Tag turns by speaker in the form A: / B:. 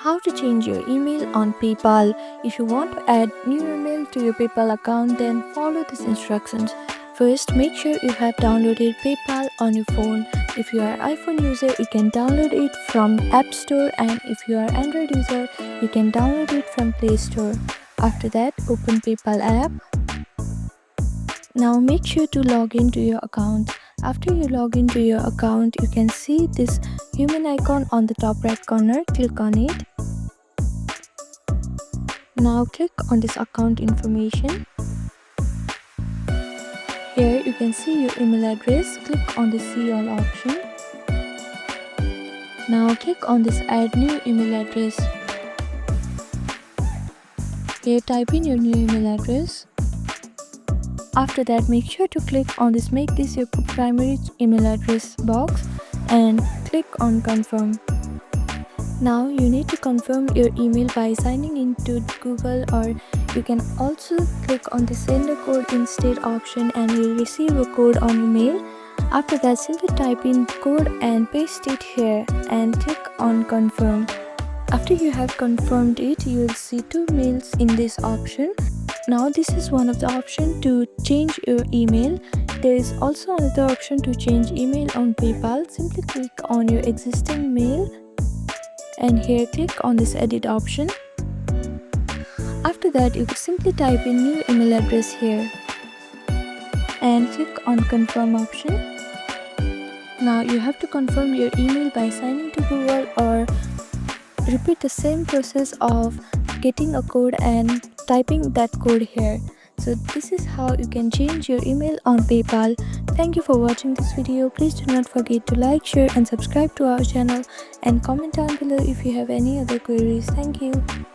A: How to change your email on PayPal. If you want to add new email to your PayPal account, then follow these instructions. First, make sure you have downloaded PayPal on your phone. If you are iPhone user, you can download it from App Store, and if you are Android user, you can download it from Play Store. After that, open PayPal app. Now make sure to log into your account. After you log into your account, you can see this human icon on the top right corner. Click on it. Now click on this account information. Here you can see your email address. Click on the see all option. Now click on this add new email address. Here type in your new email address. After that, make sure to click on this make this your primary email address box and click on confirm. Now you need to confirm your email by signing into Google, or you can also click on the send a code instead option and you'll receive a code on email. After that, simply type in code and paste it here and click on confirm. After you have confirmed it, you will see two mails in this option. Now this is one of the options to change your email. There is also another option to change email on PayPal. Simply click on your existing mail and here click on this edit option. After that, you can simply type in new email address here and click on confirm option. Now you have to confirm your email by signing to Google or repeat the same process of getting a code and typing that code here. So this is how you can change your email on PayPal. Thank you for watching this video. Please do not forget to like, share and subscribe to our channel and comment down below if you have any other queries. Thank you.